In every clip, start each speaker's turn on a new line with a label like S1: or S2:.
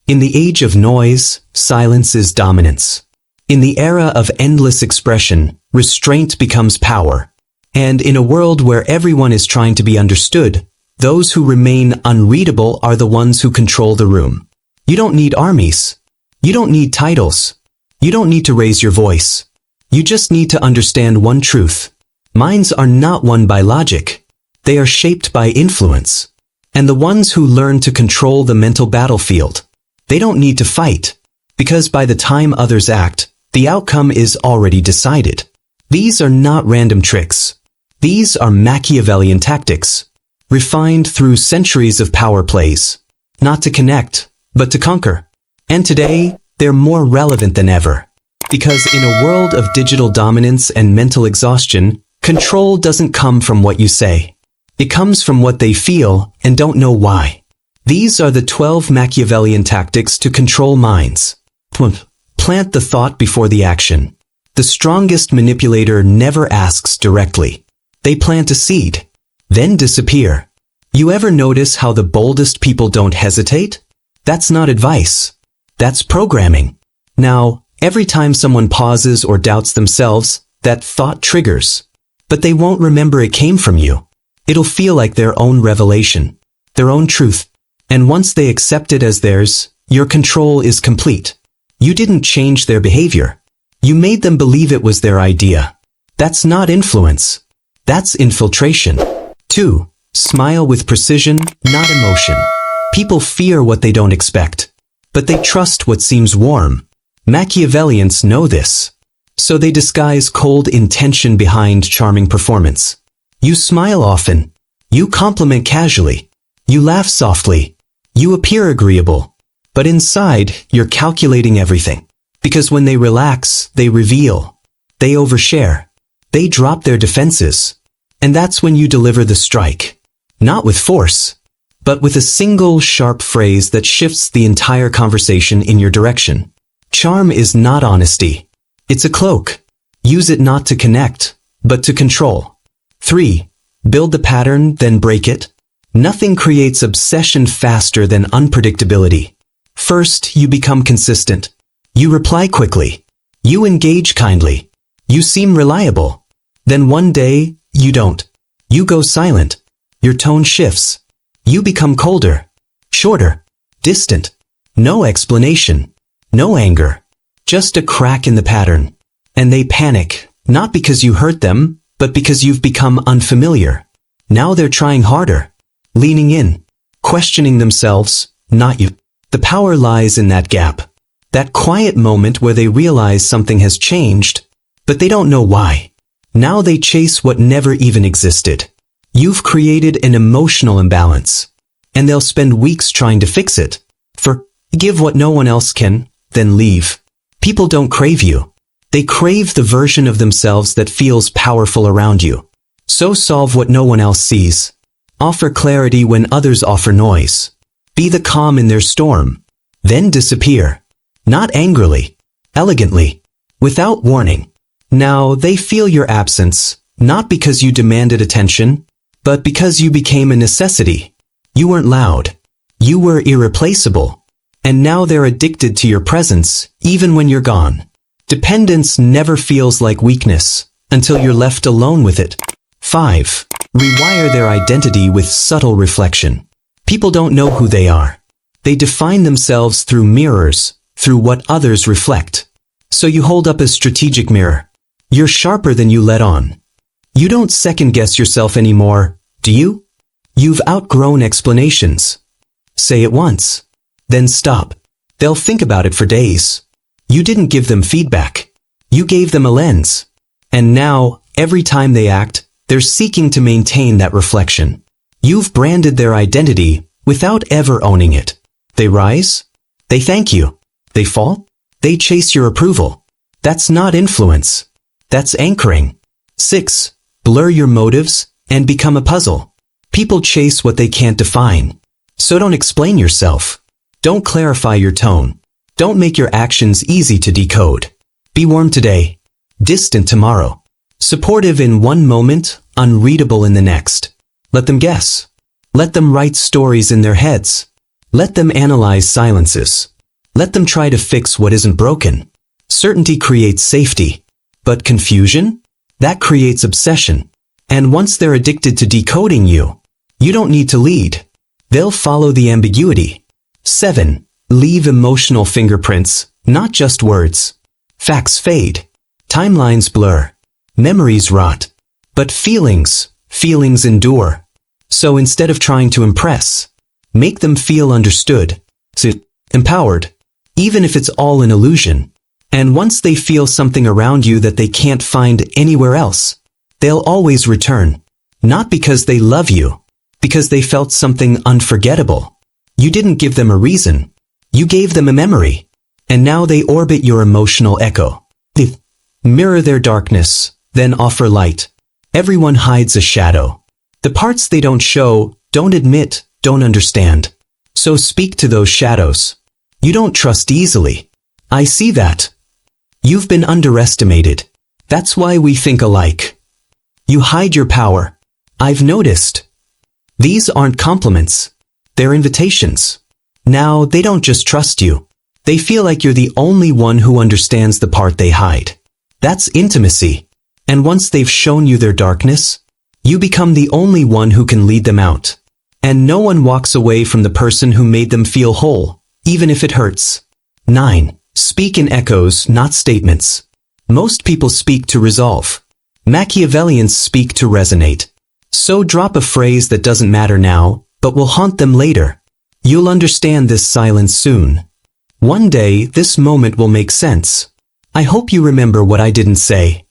S1: In the age of noise, silence is dominance. In the era of endless expression, restraint becomes power. And in a world where everyone is trying to be understood, those who remain unreadable are the ones who control the room. You don't need armies. You don't need titles. You don't need to raise your voice. You just need to understand one truth. Minds are not won by logic. They are shaped by influence. And the ones who learn to control the mental battlefield, they don't need to fight, because by the time others act, the outcome is already decided. These are not random tricks. These are Machiavellian tactics, refined through centuries of power plays, not to connect, but to conquer. And today, they're more relevant than ever. Because in a world of digital dominance and mental exhaustion, control doesn't come from what you say. It comes from what they feel and don't know why. These are the 12 Machiavellian tactics to control minds. Plant the thought before the action. The strongest manipulator never asks directly. They plant a seed, then disappear. You ever notice how the boldest people don't hesitate? That's not advice. That's programming. Now, every time someone pauses or doubts themselves, that thought triggers. But they won't remember it came from you. It'll feel like their own revelation, their own truth. And once they accept it as theirs, your control is complete. You didn't change their behavior. You made them believe it was their idea. That's not influence. That's infiltration. 2. Smile with precision, not emotion. People fear what they don't expect, but they trust what seems warm. Machiavellians know this. So they disguise cold intention behind charming performance. You smile often. You compliment casually. You laugh softly. You appear agreeable. But inside, you're calculating everything. Because when they relax, they reveal. They overshare. They drop their defenses. And that's when you deliver the strike. Not with force, but with a single sharp phrase that shifts the entire conversation in your direction. Charm is not honesty. It's a cloak. Use it not to connect, but to control. 3. Build the pattern, then break it. Nothing creates obsession faster than unpredictability. First, you become consistent. You reply quickly. You engage kindly. You seem reliable. Then one day, you don't. You go silent. Your tone shifts. You become colder, shorter, distant. No explanation. No anger. Just a crack in the pattern. And they panic, not because you hurt them, but because you've become unfamiliar. Now they're trying harder, leaning in, questioning themselves, not you. The power lies in that gap. That quiet moment where they realize something has changed, but they don't know why. Now they chase what never even existed. You've created an emotional imbalance, and they'll spend weeks trying to fix it. Give what no one else can, then leave. People don't crave you. They crave the version of themselves that feels powerful around you. So solve what no one else sees. Offer clarity when others offer noise. Be the calm in their storm. Then disappear. Not angrily, elegantly, without warning. Now they feel your absence, not because you demanded attention, but because you became a necessity. You weren't loud. You were irreplaceable. And now they're addicted to your presence, even when you're gone. Dependence never feels like weakness until you're left alone with it. 5. Rewire their identity with subtle reflection. People don't know who they are. They define themselves through mirrors, through what others reflect. So you hold up a strategic mirror. You're sharper than you let on. You don't second-guess yourself anymore, do you? You've outgrown explanations. Say it once. Then stop. They'll think about it for days. You didn't give them feedback. You gave them a lens. And now, every time they act, they're seeking to maintain that reflection. You've branded their identity without ever owning it. They rise. They thank you. They fall. They chase your approval. That's not influence. That's anchoring. 6. Blur your motives and become a puzzle. People chase what they can't define. So don't explain yourself. Don't clarify your tone. Don't make your actions easy to decode. Be warm today, distant tomorrow. Supportive in one moment, unreadable in the next. Let them guess. Let them write stories in their heads. Let them analyze silences. Let them try to fix what isn't broken. Certainty creates safety. But confusion? That creates obsession. And once they're addicted to decoding you, you don't need to lead. They'll follow the ambiguity. 7. Leave emotional fingerprints, not just words. Facts fade. Timelines blur. Memories rot. But feelings endure. So instead of trying to impress, make them feel understood, empowered, even if it's all an illusion. And once they feel something around you that they can't find anywhere else, they'll always return. Not because they love you, because they felt something unforgettable. You didn't give them a reason. You gave them a memory. And now they orbit your emotional echo. Mirror their darkness, then offer light. Everyone hides a shadow. The parts they don't show, don't admit, don't understand. So speak to those shadows. You don't trust easily. I see that. You've been underestimated. That's why we think alike. You hide your power. I've noticed. These aren't compliments. They're invitations. Now they don't just trust you. They feel like you're the only one who understands the part they hide. That's intimacy. And once they've shown you their darkness, you become the only one who can lead them out. And no one walks away from the person who made them feel whole, even if it hurts. 9. Speak in echoes, not statements. Most people speak to resolve. Machiavellians speak to resonate. So drop a phrase that doesn't matter now, but will haunt them later. You'll understand this silence soon. One day, this moment will make sense. I hope you remember what I didn't say.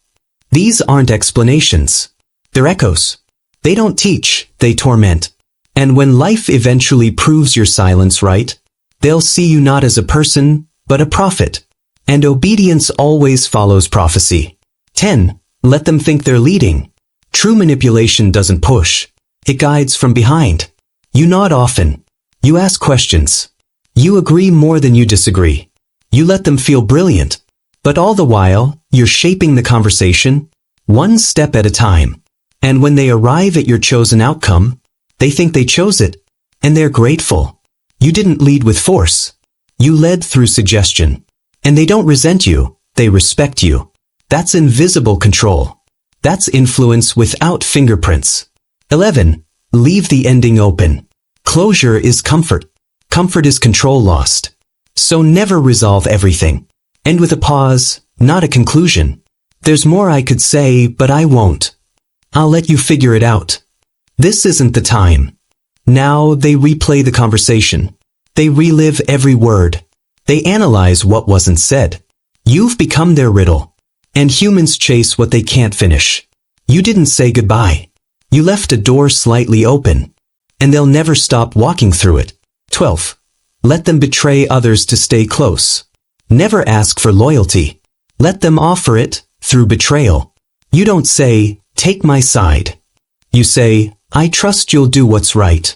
S1: These aren't explanations. They're echoes. They don't teach, they torment. And when life eventually proves your silence right, they'll see you not as a person, but a prophet. And obedience always follows prophecy. 10. Let them think they're leading. True manipulation doesn't push. It guides from behind. You nod often. You ask questions. You agree more than you disagree. You let them feel brilliant. But all the while, you're shaping the conversation, one step at a time. And when they arrive at your chosen outcome, they think they chose it, and they're grateful. You didn't lead with force. You led through suggestion. And they don't resent you, they respect you. That's invisible control. That's influence without fingerprints. 11. Leave the ending open. Closure is comfort. Comfort is control lost. So never resolve everything. End with a pause, not a conclusion. There's more I could say, but I won't. I'll let you figure it out. This isn't the time. Now they replay the conversation. They relive every word. They analyze what wasn't said. You've become their riddle. And humans chase what they can't finish. You didn't say goodbye. You left a door slightly open. And they'll never stop walking through it. 12. Let them betray others to stay close. Never ask for loyalty. Let them offer it through betrayal. You don't say, take my side. You say, I trust you'll do what's right.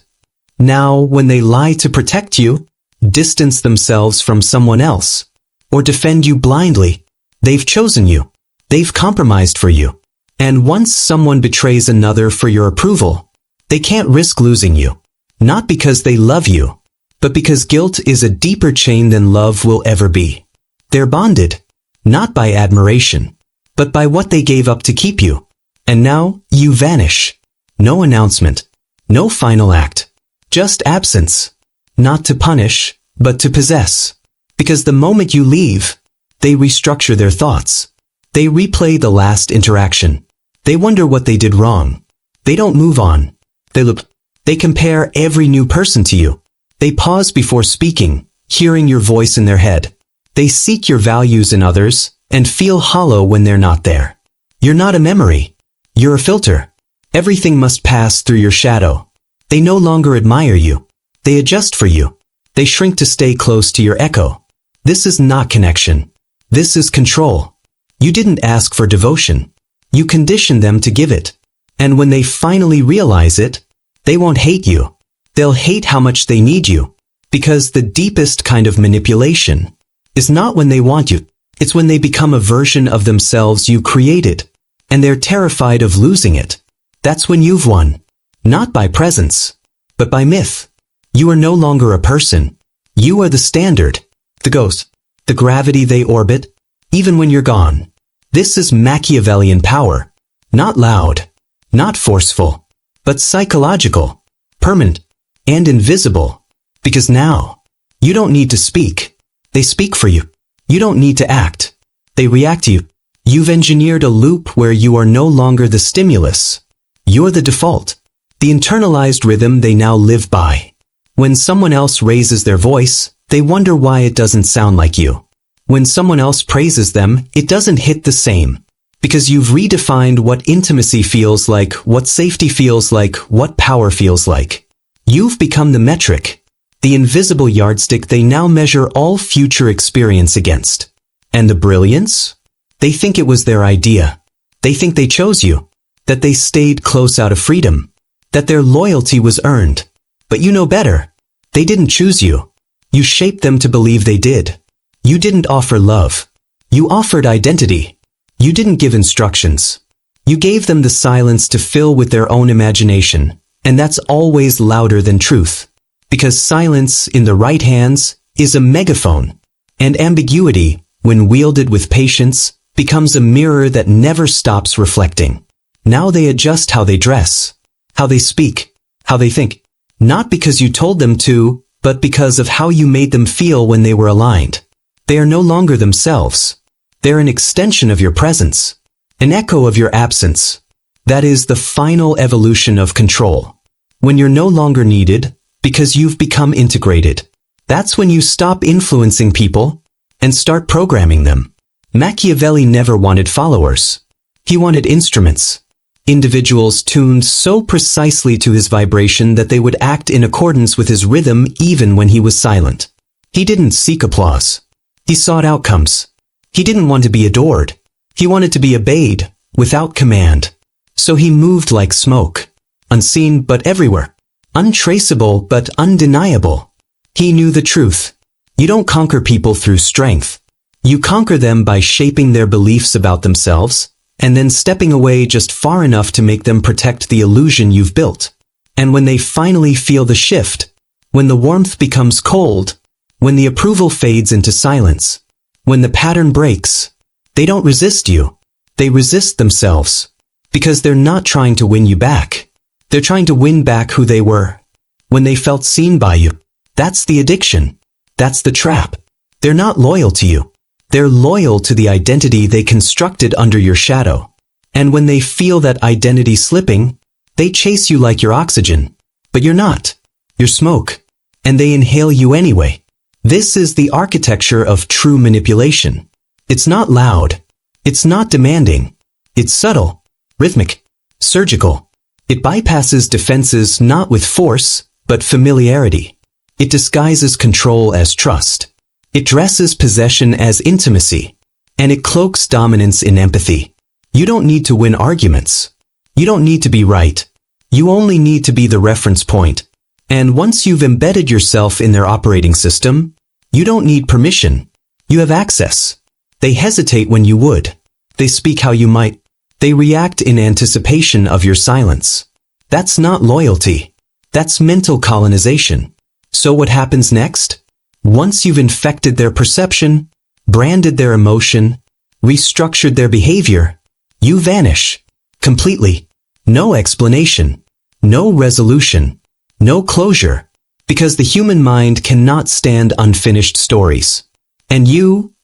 S1: Now, when they lie to protect you, distance themselves from someone else, or defend you blindly, they've chosen you. They've compromised for you. And once someone betrays another for your approval, they can't risk losing you. Not because they love you, but because guilt is a deeper chain than love will ever be. They're bonded, not by admiration, but by what they gave up to keep you. And now, you vanish. No announcement. No final act. Just absence. Not to punish, but to possess. Because the moment you leave, they restructure their thoughts. They replay the last interaction. They wonder what they did wrong. They don't move on. They compare every new person to you. They pause before speaking, hearing your voice in their head. They seek your values in others and feel hollow when they're not there. You're not a memory. You're a filter. Everything must pass through your shadow. They no longer admire you. They adjust for you. They shrink to stay close to your echo. This is not connection. This is control. You didn't ask for devotion. You conditioned them to give it. And when they finally realize it, they won't hate you. They'll hate how much they need you. Because the deepest kind of manipulation is not when they want you. It's when they become a version of themselves you created. And they're terrified of losing it. That's when you've won. Not by presence, but by myth. You are no longer a person. You are the standard. the ghost, the gravity they orbit, even when you're gone. This is Machiavellian power. Not loud, not forceful, but psychological, permanent, and invisible. Because now, you don't need to speak. They speak for you. You don't need to act. They react to you. You've engineered a loop where you are no longer the stimulus. You're the default, the internalized rhythm they now live by. When someone else raises their voice, they wonder why it doesn't sound like you. When someone else praises them, it doesn't hit the same. Because you've redefined what intimacy feels like, what safety feels like, what power feels like. You've become the metric, the invisible yardstick they now measure all future experience against. And the brilliance? They think it was their idea. They think they chose you. That they stayed close out of freedom. That their loyalty was earned. But you know better. They didn't choose you. You shaped them to believe they did. You didn't offer love. You offered identity. You didn't give instructions. You gave them the silence to fill with their own imagination, and that's always louder than truth. Because silence, in the right hands, is a megaphone, and ambiguity, when wielded with patience, becomes a mirror that never stops reflecting. Now they adjust how they dress, how they speak, how they think, not because you told them to, but because of how you made them feel when they were aligned. They are no longer themselves. They're an extension of your presence, an echo of your absence. That is the final evolution of control. When you're no longer needed, because you've become integrated. That's when you stop influencing people and start programming them. Machiavelli never wanted followers. He wanted instruments. Individuals tuned so precisely to his vibration that they would act in accordance with his rhythm even when he was silent. He didn't seek applause. He sought outcomes. He didn't want to be adored. He wanted to be obeyed, without command. So he moved like smoke, unseen but everywhere, untraceable but undeniable. He knew the truth. You don't conquer people through strength. You conquer them by shaping their beliefs about themselves, and then stepping away just far enough to make them protect the illusion you've built. And when they finally feel the shift, when the warmth becomes cold, when the approval fades into silence, when the pattern breaks, they don't resist you. They resist themselves. Because they're not trying to win you back. They're trying to win back who they were. When they felt seen by you. That's the addiction. That's the trap. They're not loyal to you. They're loyal to the identity they constructed under your shadow. And when they feel that identity slipping, they chase you like your oxygen. But you're not. You're smoke. And they inhale you anyway. This is the architecture of true manipulation. It's not loud. It's not demanding. It's subtle, rhythmic, surgical. It bypasses defenses not with force, but familiarity. It disguises control as trust. It dresses possession as intimacy. And it cloaks dominance in empathy. You don't need to win arguments. You don't need to be right. You only need to be the reference point. And once you've embedded yourself in their operating system, you don't need permission. You have access. They hesitate when you would. They speak how you might. They react in anticipation of your silence. That's not loyalty. That's mental colonization. So what happens next? Once you've infected their perception, branded their emotion, restructured their behavior, you vanish. Completely. No explanation. No resolution. No closure, because the human mind cannot stand unfinished stories. And you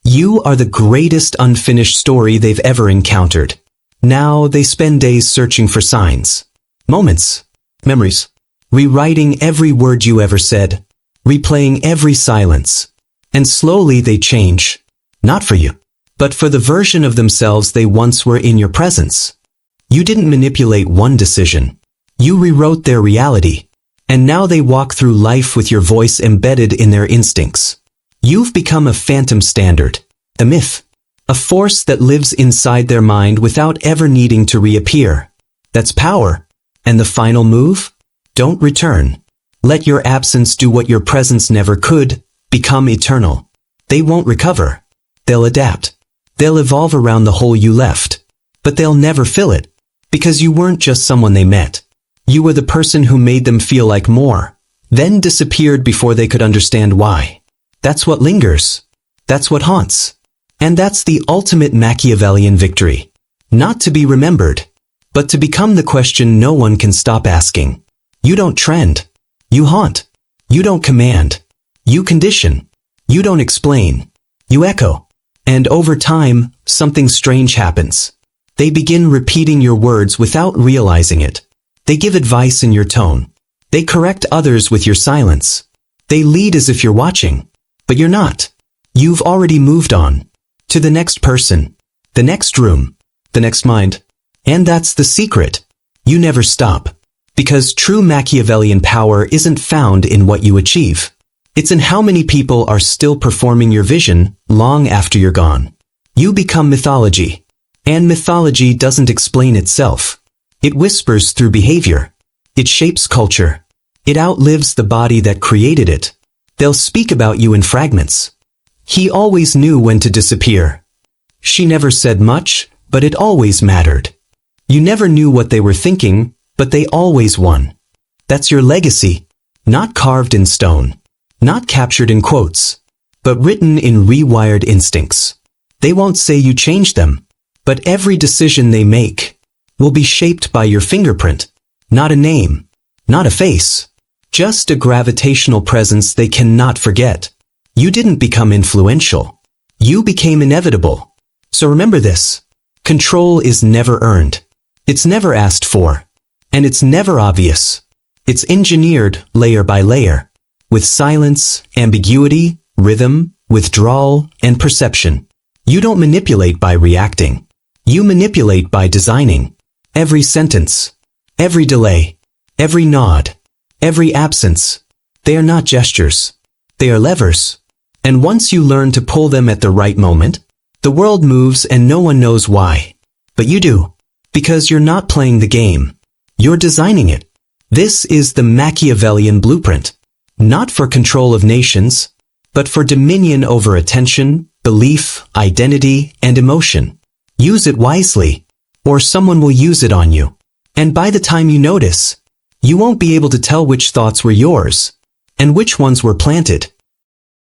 S1: are the greatest unfinished story they've ever encountered. Now they spend days searching for signs, moments, memories, rewriting every word you ever said, replaying every silence. And slowly they change, not for you, but for the version of themselves they once were in your presence. You didn't manipulate one decision. You rewrote their reality. And now they walk through life with your voice embedded in their instincts. You've become a phantom standard, a myth, a force that lives inside their mind without ever needing to reappear. That's power. And the final move? Don't return. Let your absence do what your presence never could, become eternal. They won't recover. They'll adapt. They'll evolve around the hole you left. But they'll never fill it. Because you weren't just someone they met. You were the person who made them feel like more, then disappeared before they could understand why. That's what lingers. That's what haunts. And that's the ultimate Machiavellian victory. Not to be remembered, but to become the question no one can stop asking. You don't trend. You haunt. You don't command. You condition. You don't explain. You echo. And over time, something strange happens. They begin repeating your words without realizing it. They give advice in your tone. They correct others with your silence. They lead as if you're watching. But you're not. You've already moved on. To the next person. The next room. The next mind. And that's the secret. You never stop. Because true Machiavellian power isn't found in what you achieve. It's in how many people are still performing your vision long after you're gone. You become mythology. And mythology doesn't explain itself. It whispers through behavior. It shapes culture. It outlives the body that created it. They'll speak about you in fragments. He always knew when to disappear. She never said much, but it always mattered. You never knew what they were thinking, but they always won. That's your legacy, not carved in stone, not captured in quotes, but written in rewired instincts. They won't say you changed them, but every decision they make will be shaped by your fingerprint, not a name, not a face, just a gravitational presence they cannot forget. You didn't become influential. You became inevitable. So remember this. Control is never earned. It's never asked for. And it's never obvious. It's engineered layer by layer, with silence, ambiguity, rhythm, withdrawal, and perception. You don't manipulate by reacting. You manipulate by designing. Every sentence, every delay, every nod, every absence. They are not gestures. They are levers. And once you learn to pull them at the right moment, the world moves and no one knows why. But you do. Because you're not playing the game. You're designing it. This is the Machiavellian blueprint. Not for control of nations, but for dominion over attention, belief, identity, and emotion. Use it wisely, or someone will use it on you. And by the time you notice, you won't be able to tell which thoughts were yours, and which ones were planted.